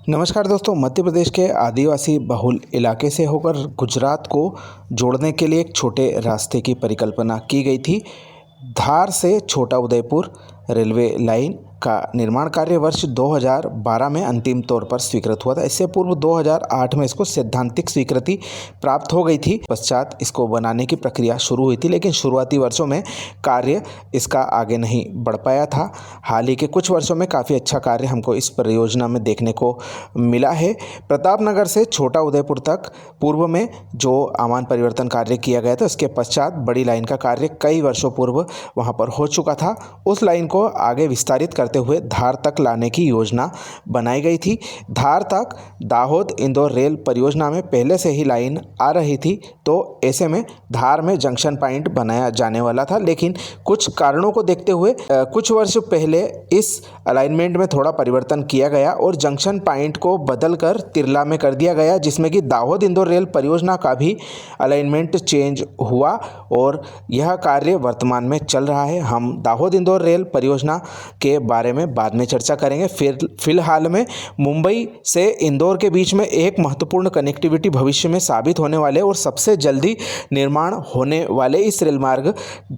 नमस्कार दोस्तों, मध्य प्रदेश के आदिवासी बहुल इलाके से होकर गुजरात को जोड़ने के लिए एक छोटे रास्ते की परिकल्पना की गई थी। धार से छोटा उदयपुर रेलवे लाइन का निर्माण कार्य वर्ष 2012 में अंतिम तौर पर स्वीकृत हुआ था। इससे पूर्व 2008 में इसको सैद्धांतिक स्वीकृति प्राप्त हो गई थी। पश्चात इसको बनाने की प्रक्रिया शुरू हुई थी, लेकिन शुरुआती वर्षों में कार्य इसका आगे नहीं बढ़ पाया था। हाल ही के कुछ वर्षों में काफ़ी अच्छा कार्य हमको इस परियोजना में देखने को मिला है। प्रतापनगर से छोटा उदयपुर तक पूर्व में जो आमान परिवर्तन कार्य किया गया था, उसके पश्चात बड़ी लाइन का कार्य कई वर्षों पूर्व वहाँ पर हो चुका था। उस लाइन को आगे विस्तारित करते हुए धार तक लाने की योजना बनाई गई थी। धार तक दाहोद इंदौर रेल परियोजना में पहले से ही लाइन आ रही थी, तो ऐसे में धार में जंक्शन पॉइंट बनाया जाने वाला था, लेकिन कुछ कारणों को देखते हुए कुछ वर्ष पहले इस अलाइनमेंट में थोड़ा परिवर्तन किया गया और जंक्शन पॉइंट को बदलकर तिरला में कर दिया गया, जिसमें कि दाहोद इंदौर रेल परियोजना का भी अलाइनमेंट चेंज हुआ और यह कार्य वर्तमान में चल रहा है। हम दाहोद इंदौर रेल परियोजना के बारे में बाद में चर्चा करेंगे। फिलहाल में मुंबई से इंदौर के बीच में एक महत्वपूर्ण कनेक्टिविटी भविष्य में साबित होने वाले और सबसे जल्दी निर्माण होने वाले इस रेल मार्ग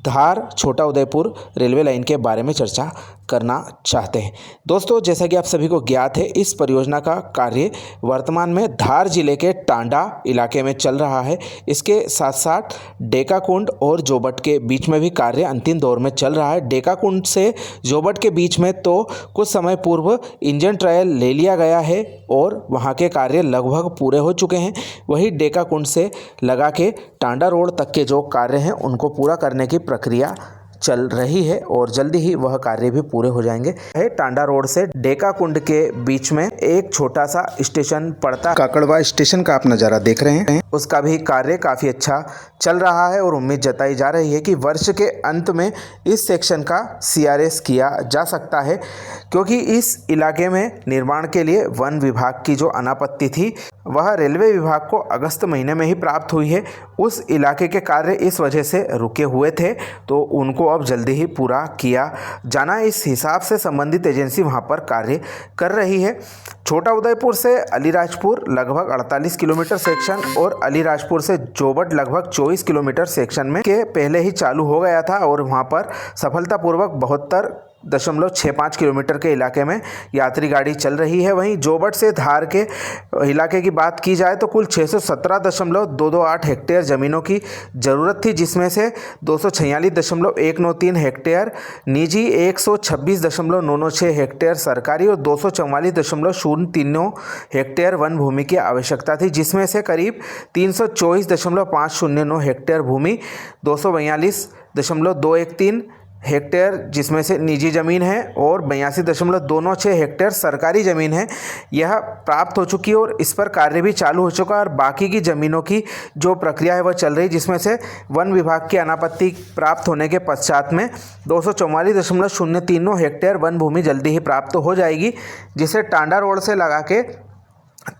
धार छोटा उदयपुर रेलवे लाइन के बारे में चर्चा करना चाहते हैं। दोस्तों, जैसा कि आप सभी को ज्ञात है, इस परियोजना का कार्य वर्तमान में धार जिले के टांडा इलाके में चल रहा है। इसके साथ साथ डेकाकुंड और जोबट के बीच में भी कार्य अंतिम दौर में चल रहा है। डेकाकुंड से जोबट के बीच में तो कुछ समय पूर्व इंजन ट्रायल ले लिया गया है और वहाँ के कार्य लगभग पूरे हो चुके हैं। वही डेकाकुंड से लगा के टांडा रोड तक के जो कार्य हैं उनको पूरा करने की प्रक्रिया चल रही है और जल्दी ही वह कार्य भी पूरे हो जाएंगे। टांडा रोड से डेकाकुंड के बीच में एक छोटा सा स्टेशन पड़ता है, काकड़वा स्टेशन का आप नज़ारा देख रहे हैं। उसका भी कार्य काफ़ी अच्छा चल रहा है और उम्मीद जताई जा रही है कि वर्ष के अंत में इस सेक्शन का CRS किया जा सकता है, क्योंकि इस इलाके में निर्माण के लिए वन विभाग की जो अनापत्ति थी वह रेलवे विभाग को अगस्त महीने में ही प्राप्त हुई है। उस इलाके के कार्य इस वजह से रुके हुए थे, तो उनको अब जल्दी ही पूरा किया जाना, इस हिसाब से संबंधित एजेंसी वहां पर कार्य कर रही है। छोटा उदयपुर से अलीराजपुर लगभग 48 किलोमीटर सेक्शन और अलीराजपुर से जोबट लगभग 24 किलोमीटर सेक्शन में के पहले ही चालू हो गया था और वहां पर सफलतापूर्वक 72.65 किलोमीटर के इलाके में यात्री गाड़ी चल रही है। वहीं जोबट से धार के इलाके की बात की जाए तो कुल 617.228 हेक्टेयर ज़मीनों की ज़रूरत थी, जिसमें से 246.193 हेक्टेयर निजी, 126.996 हेक्टेयर सरकारी और 244.039 हेक्टेयर वन भूमि की आवश्यकता थी, जिसमें से करीब 324.509 हेक्टेयर भूमि, 242.213 हेक्टेयर जिसमें से निजी ज़मीन है और 82.296 हेक्टेयर सरकारी ज़मीन है, यह प्राप्त हो चुकी है और इस पर कार्य भी चालू हो चुका है। और बाकी की ज़मीनों की जो प्रक्रिया है वह चल रही, जिसमें से वन विभाग की अनापत्ति प्राप्त होने के पश्चात में 244.039 हेक्टेयर वन भूमि जल्दी ही प्राप्त हो जाएगी, जिसे टांडा रोड से लगा के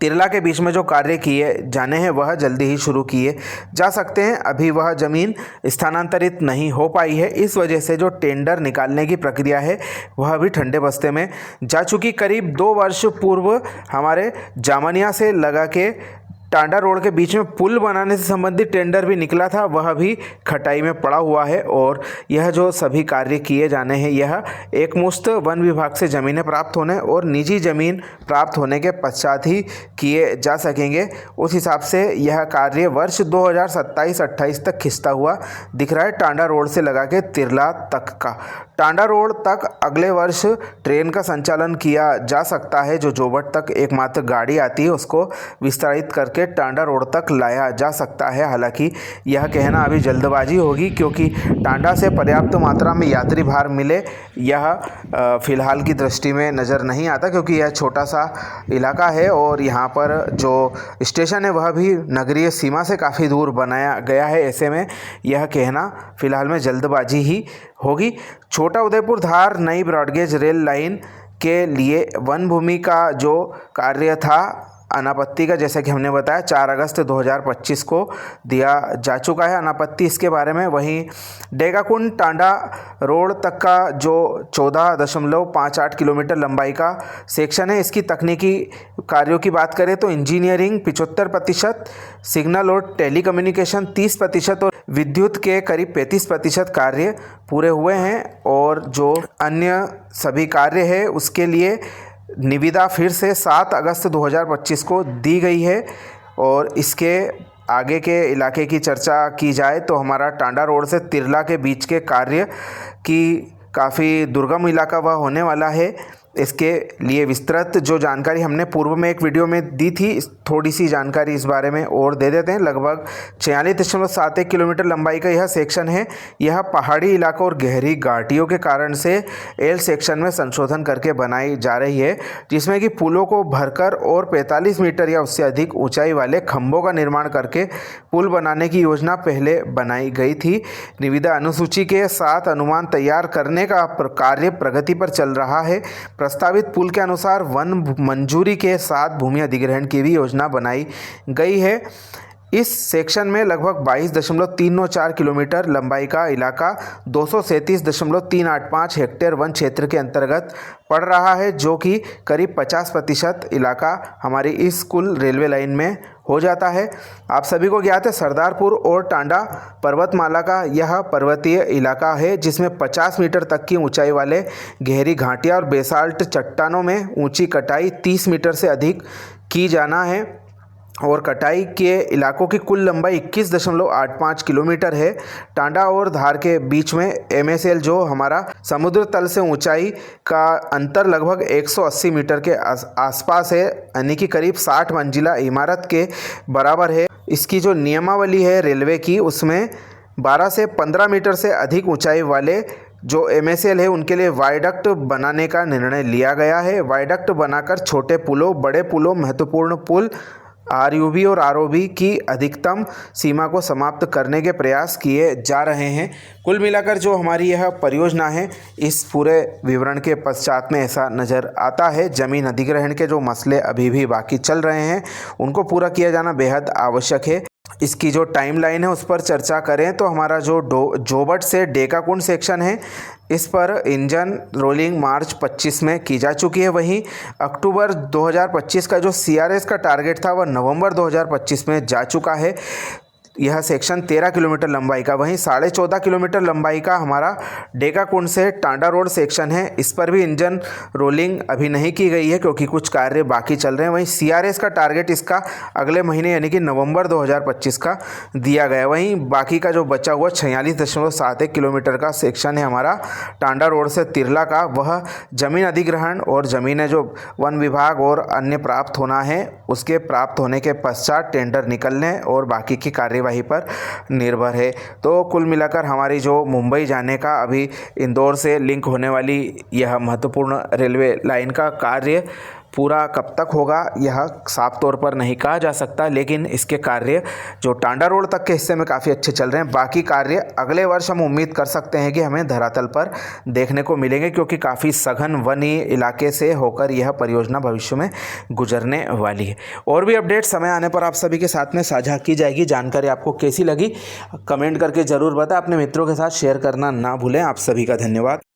तिरला के बीच में जो कार्य किए जाने हैं वह जल्दी ही शुरू किए जा सकते हैं। अभी वह ज़मीन स्थानांतरित नहीं हो पाई है, इस वजह से जो टेंडर निकालने की प्रक्रिया है वह भी ठंडे बस्ते में जा चुकी। करीब 2 वर्ष पूर्व हमारे जामनिया से लगा के टांडा रोड के बीच में पुल बनाने से संबंधित टेंडर भी निकला था, वह भी खटाई में पड़ा हुआ है और यह जो सभी कार्य किए जाने हैं यह एकमुश्त वन विभाग से ज़मीनें प्राप्त होने और निजी ज़मीन प्राप्त होने के पश्चात ही किए जा सकेंगे। उस हिसाब से यह कार्य वर्ष 2027-28 तक खिंचता हुआ दिख रहा है, टांडा रोड से लगा के तिरला तक का। टांडा रोड तक अगले वर्ष ट्रेन का संचालन किया जा सकता है। जो जोबट तक एकमात्र गाड़ी आती है उसको विस्तारित करके टांडा रोड तक लाया जा सकता है। हालांकि यह कहना अभी जल्दबाजी होगी, क्योंकि टांडा से पर्याप्त मात्रा में यात्री भार मिले यह फ़िलहाल की दृष्टि में नज़र नहीं आता, क्योंकि यह छोटा सा इलाका है और यहाँ पर जो स्टेशन है वह भी नगरीय सीमा से काफ़ी दूर बनाया गया है। ऐसे में यह कहना फ़िलहाल में जल्दबाजी ही होगी। छोटा उदयपुर धार नई ब्रॉडगेज रेल लाइन के लिए वन भूमि का जो कार्य था अनापत्ति का जैसा कि हमने बताया 4 अगस्त 2025 को दिया जा चुका है अनापत्ति इसके बारे में। वहीं डेगाकुंड टांडा रोड तक का जो 14.58 किलोमीटर लंबाई का सेक्शन है, इसकी तकनीकी कार्यों की बात करें तो इंजीनियरिंग 75%, सिग्नल और टेलीकम्युनिकेशन 30% और विद्युत के करीब 35% कार्य पूरे हुए हैं। और जो अन्य सभी कार्य है उसके लिए निविदा फिर से 7 अगस्त 2025 को दी गई है। और इसके आगे के इलाके की चर्चा की जाए तो हमारा टांडा रोड से तिरला के बीच के कार्य की काफ़ी दुर्गम इलाका वह होने वाला है। इसके लिए विस्तृत जो जानकारी हमने पूर्व में एक वीडियो में दी थी, थोड़ी सी जानकारी इस बारे में और दे देते हैं। लगभग 46.71 किलोमीटर लंबाई का यह सेक्शन है। यह पहाड़ी इलाकों और गहरी घाटियों के कारण से एल सेक्शन में संशोधन करके बनाई जा रही है, जिसमें कि पुलों को भरकर और 45 मीटर या उससे अधिक ऊंचाई वाले खंभों का निर्माण करके पुल बनाने की योजना पहले बनाई गई थी। निविदा अनुसूची के साथ अनुमान तैयार करने का कार्य प्रगति पर चल रहा है। प्रस्तावित पुल के अनुसार वन मंजूरी के साथ भूमि अधिग्रहण की भी योजना बनाई गई है। इस सेक्शन में लगभग 22.394 किलोमीटर लंबाई का इलाका 237.385 हेक्टेयर वन क्षेत्र के अंतर्गत पड़ रहा है, जो कि करीब 50% इलाका हमारी इस कुल रेलवे लाइन में हो जाता है। आप सभी को ज्ञात है सरदारपुर और टांडा पर्वतमाला का यह पर्वतीय इलाका है, जिसमें 50 मीटर तक की ऊंचाई वाले गहरी घाटियां और बेसाल्ट चट्टानों में ऊंची कटाई 30 मीटर से अधिक की जाना है। और कटाई के इलाकों की कुल लंबाई 21.85 किलोमीटर है। टांडा और धार के बीच में MSL जो हमारा समुद्र तल से ऊंचाई का अंतर लगभग 180 मीटर के आसपास है, यानी कि करीब 60 मंजिला इमारत के बराबर है। इसकी जो नियमावली है रेलवे की, उसमें 12 से 15 मीटर से अधिक ऊंचाई वाले जो MSL है उनके लिए वायडक्ट बनाने का निर्णय लिया गया है। वायडक्ट बनाकर छोटे पुलों, बड़े पुलों, महत्वपूर्ण पुल, RUB और ROB की अधिकतम सीमा को समाप्त करने के प्रयास किए जा रहे हैं। कुल मिलाकर जो हमारी यह परियोजना है, इस पूरे विवरण के पश्चात में ऐसा नज़र आता है ज़मीन अधिग्रहण के जो मसले अभी भी बाकी चल रहे हैं उनको पूरा किया जाना बेहद आवश्यक है। इसकी जो टाइमलाइन है उस पर चर्चा करें तो हमारा जो जोबट से डेकाकुंड सेक्शन है, इस पर इंजन रोलिंग मार्च 25 में की जा चुकी है। वहीं अक्टूबर 2025 का जो CRS का टारगेट था वह नवंबर 2025 में जा चुका है। यह सेक्शन 13 किलोमीटर लंबाई का, वहीं 14.5 किलोमीटर लंबाई का हमारा डेकाकुंड से टांडा रोड सेक्शन है। इस पर भी इंजन रोलिंग अभी नहीं की गई है क्योंकि कुछ कार्य बाकी चल रहे हैं। वहीं CRS का टारगेट इसका अगले महीने यानी कि नवंबर 2025 का दिया गया है। वहीं बाकी का जो बचा हुआ 46.71 किलोमीटर का सेक्शन है हमारा टांडा रोड से तिरला का, वह जमीन अधिग्रहण और ज़मीनें जो वन विभाग और अन्य प्राप्त होना है उसके प्राप्त होने के पश्चात टेंडर निकलने और बाकी की कार्यवाही वहीं पर निर्भर है। तो कुल मिलाकर हमारी जो मुंबई जाने का अभी इंदौर से लिंक होने वाली यह महत्वपूर्ण रेलवे लाइन का कार्य पूरा कब तक होगा यह साफ तौर पर नहीं कहा जा सकता, लेकिन इसके कार्य जो टांडा रोड तक के हिस्से में काफ़ी अच्छे चल रहे हैं। बाकी कार्य अगले वर्ष हम उम्मीद कर सकते हैं कि हमें धरातल पर देखने को मिलेंगे, क्योंकि काफ़ी सघन वनी इलाके से होकर यह परियोजना भविष्य में गुजरने वाली है। और भी अपडेट समय आने पर आप सभी के साथ में साझा की जाएगी। जानकारी आपको कैसी लगी कमेंट करके ज़रूर बताएं। अपने मित्रों के साथ शेयर करना ना भूलें। आप सभी का धन्यवाद।